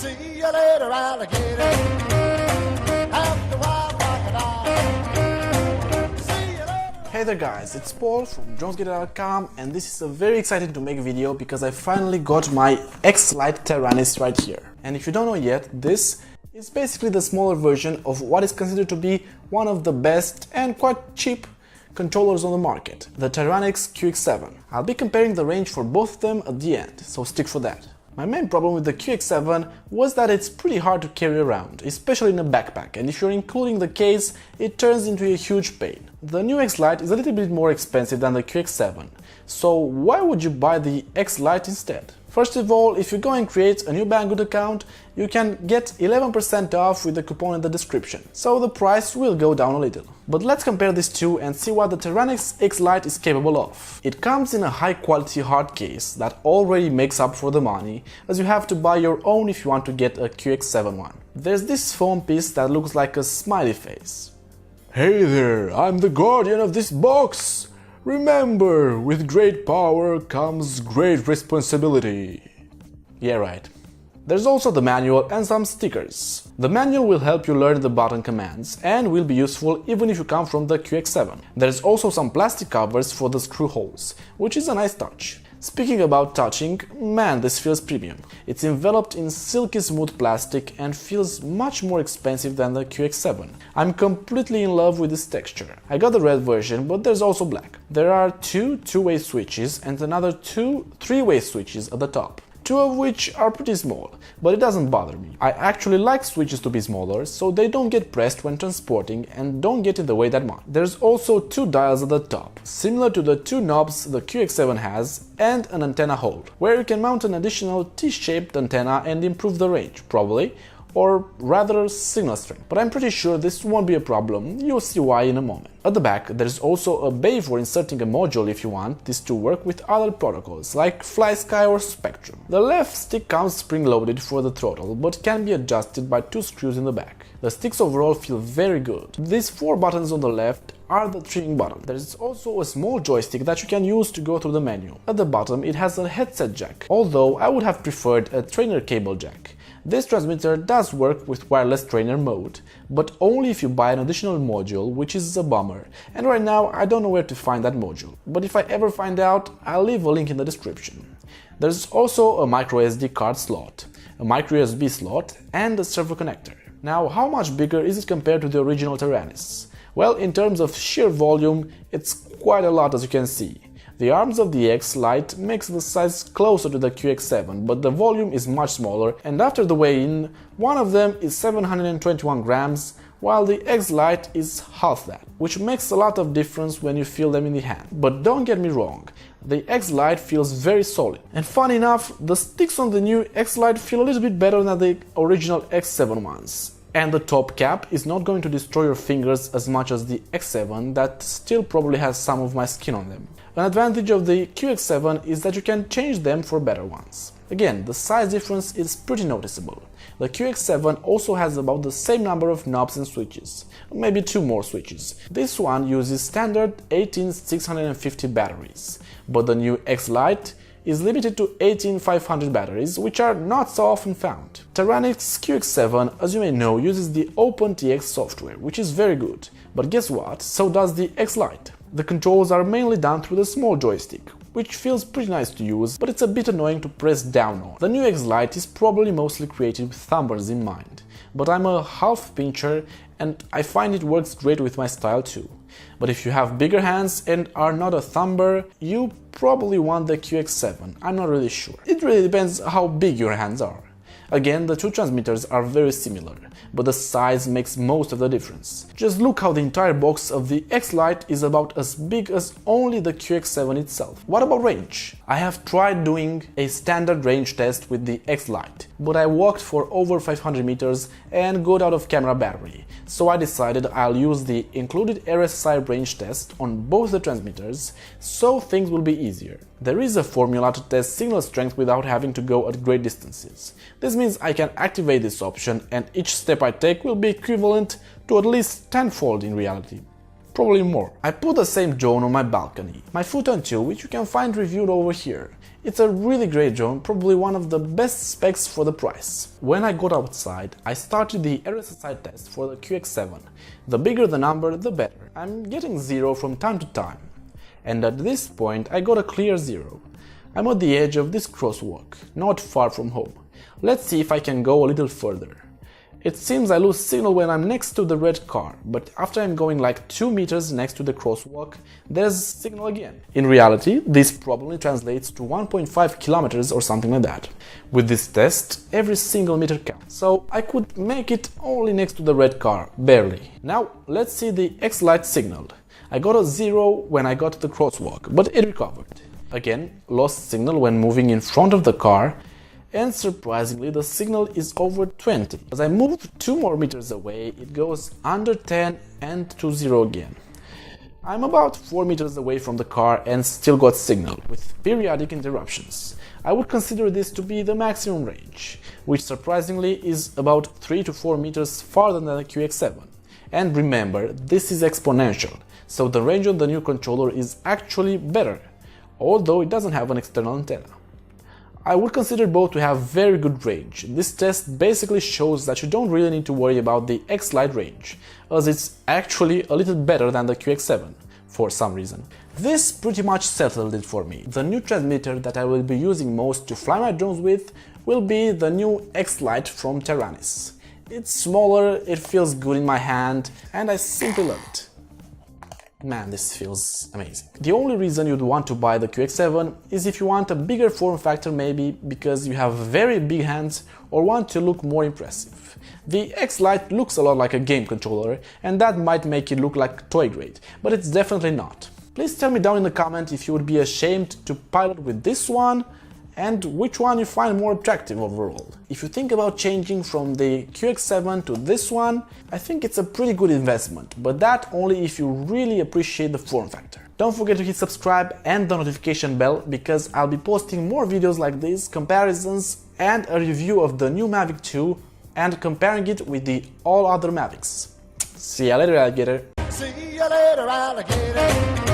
See you later, alligator. After a while, crocodile. See you later. Hey there guys, it's Paul from jonesgator.com, and this is a very exciting to make video because I finally got my Lite Taranis right here. And if you don't know yet, this is basically the smaller version of what is considered to be one of the best and quite cheap controllers on the market, the Taranix qx7. I'll be comparing the range for both of them at the end, so stick for that. My main problem with the qx7 was that it's pretty hard to carry around, especially in a backpack, and if you're including the case, it turns into a huge pain. The new Lite is a little bit more expensive than the qx7, so why would you buy the Lite instead? First of all, if you go and create a new Banggood account, you can get 11% off with the coupon in the description, so the price will go down a little. But let's compare these two and see what the Taranix Lite is capable of. It comes in a high-quality hard case that already makes up for the money, as you have to buy your own if you want to get a qx7 one. There's this foam piece that looks like a smiley face. Hey there, I'm the guardian of this box! Remember, with great power comes great responsibility. Yeah, right. There's also the manual and some stickers. The manual will help you learn the button commands and will be useful even if you come from the qx7. There's also some plastic covers for the screw holes, which is a nice touch. Speaking about touching, man, this feels premium. It's enveloped in silky smooth plastic and feels much more expensive than the qx7. I'm completely in love with this texture. I got the red version, but there's also black. There are two two-way switches and another two three-way switches at the top, two of which are pretty small, but it doesn't bother me. I actually like switches to be smaller, so they don't get pressed when transporting and don't get in the way that much. There's also two dials at the top, similar to the two knobs the qx7 has, and an antenna hole, where you can mount an additional T-shaped antenna and improve the range, probably, or rather signal strength. But I'm pretty sure this won't be a problem, you'll see why in a moment. At the back, there's also a bay for inserting a module if you want this to work with other protocols, like FlySky or Spectrum. The left stick comes spring-loaded for the throttle, but can be adjusted by two screws in the back. The sticks overall feel very good. These four buttons on the left are the trimming button. There is also a small joystick that you can use to go through the menu. At the bottom it has a headset jack, although I would have preferred a trainer cable jack. This transmitter does work with wireless trainer mode, but only if you buy an additional module, which is a bummer, and right now I don't know where to find that module, but if I ever find out, I'll leave a link in the description. There's also a microSD card slot, a microUSB slot, and a servo connector. Now, how much bigger is it compared to the original Taranis? Well, in terms of sheer volume, it's quite a lot, as you can see. The arms of the Lite makes the size closer to the qx7, but the volume is much smaller, and after the weigh-in, one of them is 721 grams, while the Lite is half that, which makes a lot of difference when you feel them in the hand. But don't get me wrong, the Lite feels very solid. And funny enough, the sticks on the new Lite feel a little bit better than the original X7 ones. And the top cap is not going to destroy your fingers as much as the X7 that still probably has some of my skin on them. An advantage of the qx7 is that you can change them for better ones. Again, the size difference is pretty noticeable. The qx7 also has about the same number of knobs and switches, maybe two more switches. This one uses standard 18650 batteries, but the new Lite is limited to 18500 batteries, which are not so often found. Taranix qx7, as you may know, uses the OpenTX software, which is very good, but guess what, so does the Lite. The controls are mainly done through the small joystick, which feels pretty nice to use, but it's a bit annoying to press down on. The new Lite is probably mostly created with thumbers in mind, but I'm a half pincher and I find it works great with my style too. But if you have bigger hands and are not a thumber, you probably want the qx7, I'm not really sure. It really depends how big your hands are. Again, the two transmitters are very similar, but the size makes most of the difference. Just look how the entire box of the Lite is about as big as only the qx7 itself. What about range? I have tried doing a standard range test with the Lite, but I walked for over 500 meters and got out of camera battery, so I decided I'll use the included RSI range test on both the transmitters, so things will be easier. There is a formula to test signal strength without having to go at great distances. This means I can activate this option and each step I take will be equivalent to at least tenfold in reality. Probably more. I put the same drone on my balcony, my Futon 2, which you can find reviewed over here. It's a really great drone, probably one of the best specs for the price. When I got outside, I started the RSSI test for the QX7. The bigger the number, the better. I'm getting 0 from time to time. And at this point, I got a clear 0. I'm at the edge of this crosswalk, not far from home. Let's see if I can go a little further. It seems I lose signal when I'm next to the red car, but after I'm going like 2 meters next to the crosswalk, there's signal again. In reality, this probably translates to 1.5 kilometers or something like that. With this test, every single meter counts, so I could make it only next to the red car, barely. Now, let's see the X-Lite signal. I got a 0 when I got to the crosswalk, but it recovered. Again, lost signal when moving in front of the car, and surprisingly the signal is over 20. As I move 2 more meters away, it goes under 10 and to 0 again. I'm about 4 meters away from the car and still got signal, with periodic interruptions. I would consider this to be the maximum range, which surprisingly is about 3 to 4 meters farther than the QX7. And remember, this is exponential, so the range of the new controller is actually better, although it doesn't have an external antenna. I would consider both to have very good range. This test basically shows that you don't really need to worry about the X-Lite range, as it's actually a little better than the QX7, for some reason. This pretty much settled it for me. The new transmitter that I will be using most to fly my drones with will be the new X-Lite from Taranis. It's smaller, it feels good in my hand, and I simply love it. Man, this feels amazing. The only reason you'd want to buy the QX7 is if you want a bigger form factor, maybe because you have very big hands or want to look more impressive. The X-Lite looks a lot like a game controller, and that might make it look like toy grade, but it's definitely not. Please tell me down in the comment if you would be ashamed to pilot with this one, and which one you find more attractive overall. If you think about changing from the QX7 to this one, I think it's a pretty good investment, but that only if you really appreciate the form factor. Don't forget to hit subscribe and the notification bell, because I'll be posting more videos like this, comparisons and a review of the new Mavic 2 and comparing it with the all other Mavics. See ya later, alligator! See you later, alligator.